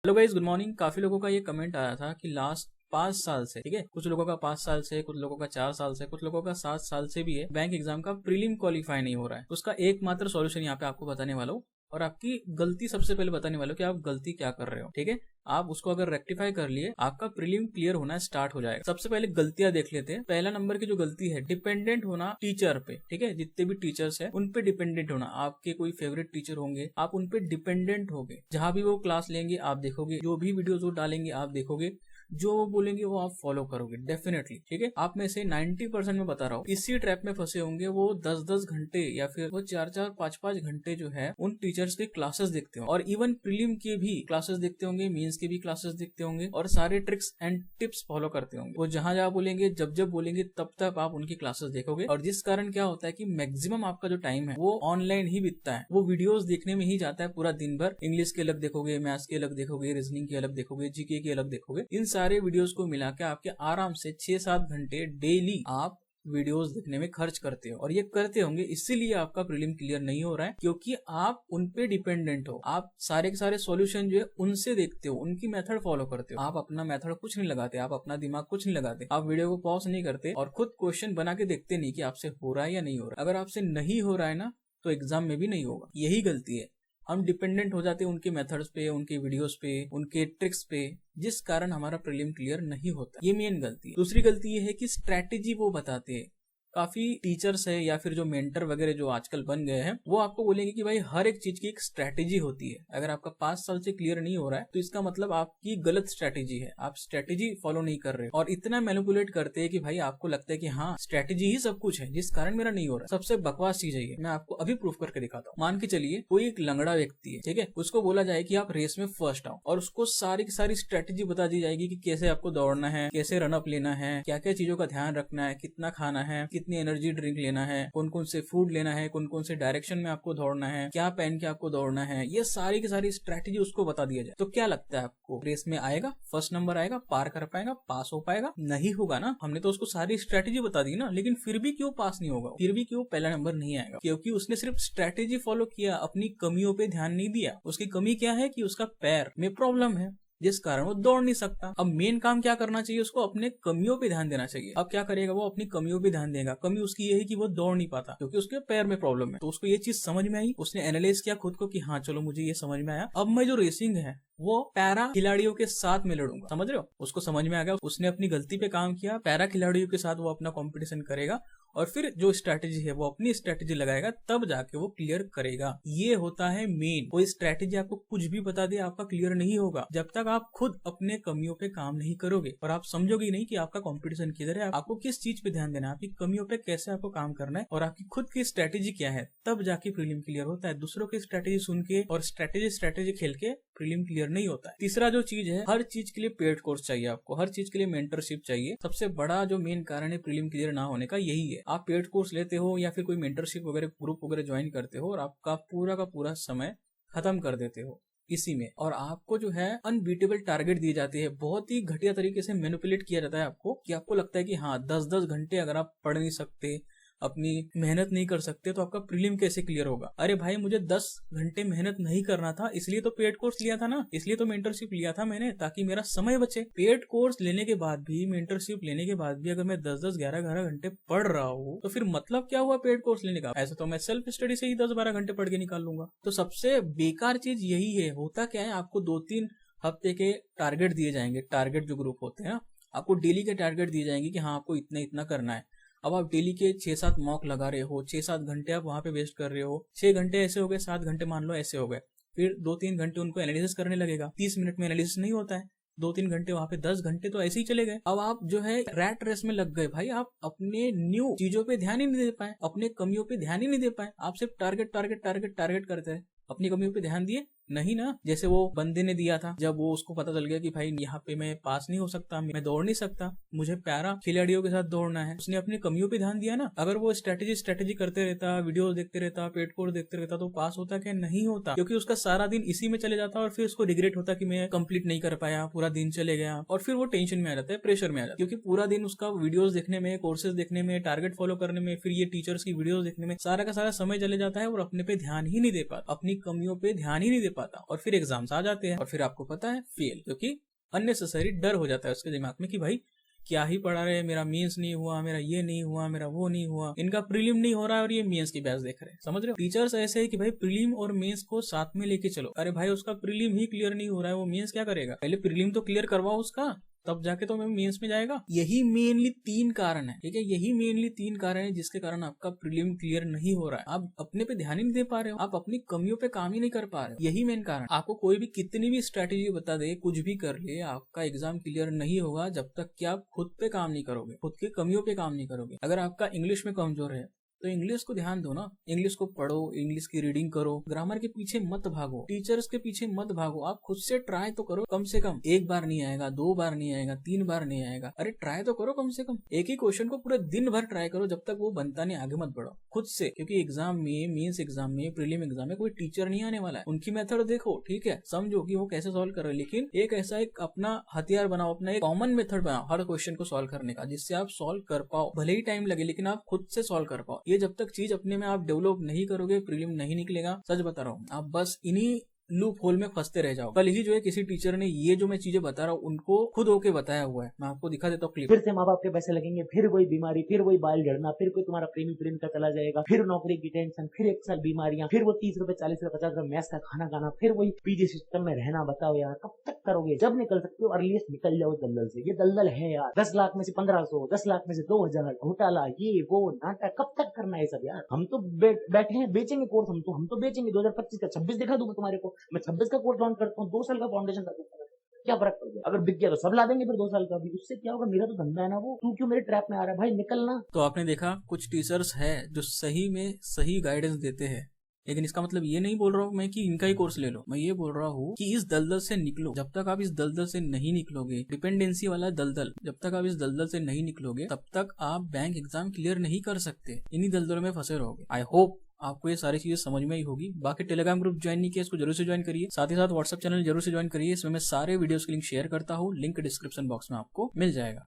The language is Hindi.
Hello guys, good morning. काफी लोगों का ये कमेंट आया था कि लास्ट 5 साल से, ठीक है, कुछ लोगों का 5 साल से, कुछ लोगों का 4 साल से, कुछ लोगों का 7 साल से भी है, बैंक एग्जाम का प्रीलिम क्वालिफाई नहीं हो रहा है। उसका एकमात्र सॉल्यूशन यहाँ पे आपको बताने वाला हूँ और आपकी गलती सबसे पहले बताने वाला हूँ कि आप गलती क्या कर रहे हो। ठीक है, आप उसको अगर रेक्टिफाई कर लिए, आपका प्रीलिम क्लियर होना स्टार्ट हो जाएगा। सबसे पहले गलतियां देख लेते हैं। पहला नंबर की जो गलती है, डिपेंडेंट होना टीचर पे। ठीक है, जितने भी टीचर्स हैं उन पे डिपेंडेंट होना। आपके कोई फेवरेट टीचर होंगे, आप उन पे डिपेंडेंट होगे। जहां भी वो क्लास लेंगे आप देखोगे, जो भी वीडियोस वो डालेंगे आप देखोगे, जो वो बोलेंगे वो आप फॉलो करोगे डेफिनेटली। ठीक है, आप में से 90% में बता रहा हूँ इसी ट्रैप में फंसे होंगे। वो 10-10 घंटे या फिर वो 4-4, 5-5 घंटे जो है उन टीचर्स के क्लासेस देखते हो और इवन प्रीलिम के भी क्लासेस देखते होंगे, मेंस के भी क्लासेस देखते होंगे और सारे ट्रिक्स एंड टिप्स फॉलो करते होंगे। वो जहां जहां बोलेंगे, जब जब बोलेंगे, तब तक आप उनकी क्लासेस देखोगे और जिस कारण क्या होता है कि मैक्सिमम आपका जो टाइम है वो ऑनलाइन ही बीतता है। वो वीडियोस देखने में ही जाता है पूरा दिन भर। इंग्लिश के अलग देखोगे, मैथ्स के अलग देखोगे, रीजनिंग के अलग देखोगे, जीके के अलग देखोगे। इन सारे वीडियोस को मिला के आपके आराम से 6-7 घंटे डेली आप वीडियोस देखने में खर्च करते हो और ये करते होंगे। इसीलिए आपका प्रीलिम क्लियर नहीं हो रहा है, क्योंकि आप उन पे डिपेंडेंट हो। आप सारे के सारे सॉल्यूशन जो है उनसे देखते हो, उनकी मेथड फॉलो करते हो। आप अपना मेथड कुछ नहीं लगाते, आप अपना दिमाग कुछ नहीं लगाते, आप वीडियो को पॉज नहीं करते और खुद क्वेश्चन बना के देखते नहीं कि आपसे हो रहा है या नहीं हो रहा है। अगर आपसे नहीं हो रहा है ना, तो एग्जाम में भी नहीं होगा। यही गलती है, हम डिपेंडेंट हो जाते हैं उनके मेथड्स पे, उनके वीडियोस पे, उनके ट्रिक्स पे, जिस कारण हमारा प्रीलिम क्लियर नहीं होता। ये मेन गलती है। दूसरी गलती ये है कि स्ट्रैटेजी वो बताते हैं। काफी टीचर्स है या फिर जो मेंटर वगैरह जो आजकल बन गए हैं, वो आपको बोलेंगे कि भाई हर एक चीज की एक स्ट्रैटेजी होती है। अगर आपका 5 साल से क्लियर नहीं हो रहा है तो इसका मतलब आपकी गलत स्ट्रैटेजी है, आप स्ट्रैटेजी फॉलो नहीं कर रहे और इतना मैनिपुलेट करते हैं कि भाई आपको लगता है कि हाँ स्ट्रैटेजी ही सब कुछ है, जिस कारण मेरा नहीं हो रहा। सबसे बकवास चीज है ये, मैं आपको अभी प्रूफ करके दिखाता हूँ। मान के चलिए कोई एक लंगड़ा व्यक्ति है, ठीक है, उसको बोला जाए कि आप रेस में फर्स्ट आओ और उसको सारी की सारी स्ट्रैटेजी बता दी जाएगी कि कैसे आपको दौड़ना है, कैसे रनअप लेना है, क्या क्या चीजों का ध्यान रखना है, कितना खाना है, कितनी एनर्जी ड्रिंक लेना है, कौन कौन से फूड लेना है, कौन कौन से डायरेक्शन में आपको दौड़ना है, क्या पहन के आपको दौड़ना है। ये सारी की सारी स्ट्रैटेजी उसको बता दिया जाए तो क्या लगता है आपको रेस में आएगा, फर्स्ट नंबर आएगा, पार कर पाएगा, पास हो पाएगा? नहीं होगा ना। हमने तो उसको सारी स्ट्रैटेजी बता दी ना, लेकिन फिर भी क्यों पास नहीं होगा, फिर भी क्यों पहला नंबर नहीं आएगा? क्योंकि उसने सिर्फ स्ट्रैटेजी फॉलो किया, अपनी कमियों पे ध्यान नहीं दिया। उसकी कमी क्या है कि उसका पैर में प्रॉब्लम है, जिस कारण वो दौड़ नहीं सकता। अब मेन काम क्या करना चाहिए, उसको अपने कमियों पे ध्यान देना चाहिए। अब क्या करेगा वो, अपनी कमियों पे ध्यान देगा। कमी उसकी ये है कि वो दौड़ नहीं पाता क्योंकि उसके पैर में प्रॉब्लम है। तो उसको ये चीज समझ में आई, उसने एनालाइज किया खुद को कि हाँ चलो मुझे ये समझ में आया, अब मैं जो रेसिंग है वो पैरा खिलाड़ियों के साथ में लड़ूंगा। समझ रहे हो, उसको समझ में आ गया, उसने अपनी गलती पे काम किया। पैरा खिलाड़ियों के साथ वो अपना कंपटीशन करेगा और फिर जो स्ट्रैटेजी है वो अपनी स्ट्रैटेजी लगाएगा, तब जाके वो क्लियर करेगा। ये होता है मेन। कोई स्ट्रैटेजी आपको कुछ भी बता दे, आपका क्लियर नहीं होगा जब तक आप खुद अपने कमियों पे काम नहीं करोगे और आप समझोगे नहीं कि आपका कंपटीशन किधर है, आपको किस चीज पे ध्यान देना है, आपकी कमियों पे कैसे आपको काम करना है और आपकी खुद की स्ट्रैटेजी क्या है, तब जाके प्रीलिम क्लियर होता है। दूसरों की स्ट्रैटेजी सुन के और स्ट्रैटेजी खेल के प्रीलिम क्लियर नहीं होता है। तीसरा जो चीज है, हर चीज के लिए पेड कोर्स चाहिए आपको, हर चीज के लिए मेंटरशिप चाहिए। सबसे बड़ा जो मेन कारण है प्रीलिम क्लियर ना होने का यही है। आप पेड कोर्स लेते हो या फिर कोई मेंटरशिप वगैरह ग्रुप वगैरह ज्वाइन करते हो और आपका पूरा का पूरा समय खत्म कर देते हो इसी में, और आपको जो है अनबीटेबल टारगेट दिए जाते हैं। बहुत ही घटिया तरीके से मैनिपुलेट किया जाता है आपको कि आपको लगता है कि हाँ 10-10 घंटे अगर आप पढ़ नहीं सकते, अपनी मेहनत नहीं कर सकते, तो आपका प्रीलिम कैसे क्लियर होगा? अरे भाई मुझे 10 घंटे मेहनत नहीं करना था, इसलिए तो पेड कोर्स लिया था ना, इसलिए तो मेंटरशिप लिया था मैंने, ताकि मेरा समय बचे। पेड कोर्स लेने के बाद भी, मेंटरशिप लेने के बाद भी अगर मैं 10-10, 11-11 घंटे पढ़ रहा हूँ तो फिर मतलब क्या हुआ पेड कोर्स लेने का? ऐसा तो मैं सेल्फ स्टडी से ही 10-12 घंटे पढ़ के निकाल लूंगा। तो सबसे बेकार चीज यही है। होता क्या है, आपको 2-3 हफ्ते के टारगेट दिए जाएंगे। टारगेट जो ग्रुप होते हैं, आपको डेली के टारगेट दिए जाएंगे कि हाँ आपको इतना इतना करना है। अब आप डेली के 6-7 मॉक लगा रहे हो, 6-7 घंटे आप वहां पे वेस्ट कर रहे हो। 6 घंटे ऐसे हो गए, 7 घंटे मान लो ऐसे हो गए, फिर 2-3 घंटे उनको एनालिसिस करने लगेगा। 30 मिनट में एनालिसिस नहीं होता है, 2-3 घंटे वहां पे, 10 घंटे तो ऐसे ही चले गए। अब आप जो है रैट रेस में लग गए भाई, आप अपने न्यू चीजों पे ध्यान ही नहीं दे पाए, अपने कमियों पे ध्यान ही नहीं दे पाए। आप सिर्फ टारगेट टारगेट टारगेट टारगेट करते हैं, अपनी कमियों पे ध्यान दिए नहीं ना। जैसे वो बंदे ने दिया था, जब वो उसको पता चल गया कि भाई यहाँ पे मैं पास नहीं हो सकता, मैं दौड़ नहीं सकता, मुझे पैरा खिलाड़ियों के साथ दौड़ना है, उसने अपनी कमियों पे ध्यान दिया ना। अगर वो स्ट्रैटेजी करते रहता, वीडियोस देखते रहता, पेड कोर्स देखते रहता, तो पास होता क्या? नहीं होता, क्योंकि उसका सारा दिन इसी में चले जाता और फिर उसको रिग्रेट होता कि मैं कंप्लीट नहीं कर पाया, पूरा दिन चले गया, और फिर वो टेंशन में आ जाता है, प्रेशर में आ जाता है, क्योंकि पूरा दिन उसका वीडियोस देखने में, कोर्सेज देखने में, टारगेट फॉलो करने में, फिर ये टीचर्स की वीडियोस देखने में सारा का सारा समय चले जाता है और अपने पे ध्यान ही नहीं दे पाता, अपनी कमियों पे ध्यान ही नहीं दे पाता और फिर एग्जाम्स आ जाते हैं और फिर आपको पता है फेल, क्योंकि अननेसेसरी डर हो जाता है उसके दिमाग में कि भाई क्या ही पढ़ा रहे, मेरा मेंस नहीं हुआ, मेरा ये नहीं हुआ, मेरा वो नहीं हुआ, इनका प्रीलिम नहीं हो रहा है और ये मेंस की बैच देख रहे हैं। समझ रहे हो? टीचर्स ऐसे है कि भाई प्रीलिम और मेंस को साथ में लेके चलो। अरे भाई उसका प्रीलिम ही क्लियर नहीं हो रहा है, वो मेंस क्या करेगा? पहले प्रीलिम तो क्लियर करवाओ उसका, तब जाके तो मेंस में जाएगा। यही मेनली 3 कारण है, ठीक है? यही मेनली 3 कारण है जिसके कारण आपका प्रीलिम क्लियर नहीं हो रहा है। आप अपने पे ध्यान ही नहीं दे पा रहे हो, आप अपनी कमियों पे काम ही नहीं कर पा रहे हो। यही मेन कारण। आपको कोई भी कितनी भी स्ट्रेटेजी बता दे, कुछ भी कर ले, आपका एग्जाम क्लियर नहीं होगा जब तक कि आप खुद पे काम नहीं करोगे, खुद की कमियों पे काम नहीं करोगे। अगर आपका इंग्लिश में कमजोर है तो इंग्लिश को ध्यान दो ना, इंग्लिश को पढ़ो, इंग्लिश की रीडिंग करो, ग्रामर के पीछे मत भागो, टीचर्स के पीछे मत भागो, आप खुद से ट्राई तो करो। कम से कम 1 बार नहीं आएगा, 2 बार नहीं आएगा, 3 बार नहीं आएगा, अरे ट्राई तो करो। कम से कम एक ही क्वेश्चन को पूरे दिन भर ट्राई करो, जब तक वो बनता नहीं आगे मत बढ़ो खुद से। क्योंकि एग्जाम में, मेंस एग्जाम में, प्रीलिम एग्जाम में कोई टीचर नहीं आने वाला है। उनकी मेथड देखो, ठीक है, समझो कि वो कैसे सॉल्व कर रहे हैं, लेकिन एक ऐसा एक अपना हथियार बनाओ, अपना एक कॉमन मेथड बनाओ हर क्वेश्चन को सॉल्व करने का, जिससे आप सॉल्व कर पाओ। भले ही टाइम लगे लेकिन आप खुद से सॉल्व कर पाओ। ये जब तक चीज अपने में आप डेवलप नहीं करोगे, प्रीलिम नहीं निकलेगा। सच बता रहा हूँ, आप बस इन्हीं लूप होल में फंसते रह जाओ। कल ही जो है किसी टीचर ने ये जो मैं चीजें बता रहा हूँ उनको खुद होके बताया हुआ है, मैं आपको दिखा देता हूँ क्लिप। फिर से माँ बाप के पैसे लगेंगे, फिर वही बीमारी, फिर वही बाल झड़ना, फिर कोई तुम्हारा प्रेमी का चला जाएगा, फिर नौकरी की टेंशन, फिर 1 साल बीमारियां, फिर वो 30 रुपए 40 रुपए 50 रुपए मैस का खाना खाना, फिर वही पीजी सिस्टम में रहना। बताओ यार कब तक करोगे? जब निकल सकते हो अर्लीस्ट निकल जाओ दलदल से। ये दलदल है यार, 10 लाख में से 1500, 10 लाख में से 2000, घोटाला, ये वो नाटक, कब तक करना है सब यार? हम तो बैठे हैं, बेचेंगे कोर्स, हम तो बेचेंगे। 2025 का 26 दिखा दूंगा तुम्हारे को, मैं 26 का कोर्स लॉन्च करता हूँ, 2 साल का फाउंडेशन का कोर्स। क्या फर्क पड़ गया? अगर बिक गया तो सब ला देंगे फिर 2 साल का भी, उससे क्या होगा? मेरा तो धंधा है ना वो। तू क्यों मेरे ट्रैप में आ रहा है भाई? निकलना। तो आपने देखा कुछ टीचर्स है जो सही में सही गाइडेंस देते हैं, लेकिन इसका मतलब ये नहीं बोल रहा हूँ मैं कि इनका ही कोर्स ले लो। मैं ये बोल रहा हूँ कि इस दलदल से निकलो। जब तक आप इस दलदल से नहीं निकलोगे, डिपेंडेंसी वाला दलदल, जब तक आप इस दलदल से नहीं निकलोगे तब तक आप बैंक एग्जाम क्लियर नहीं कर सकते। इन्हीं दलदलों में फंसे रहोगे। आई होप आपको ये सारी चीजें समझ में ही होगी। बाकी टेलीग्राम ग्रुप ज्वाइन नहीं किया, इसको जरूर से ज्वाइन करिए। साथ ही साथ व्हाट्सएप चैनल जरूर से ज्वाइन करिए, इसमें मैं सारे वीडियोस की लिंक शेयर करता हूँ। लिंक डिस्क्रिप्शन बॉक्स में आपको मिल जाएगा।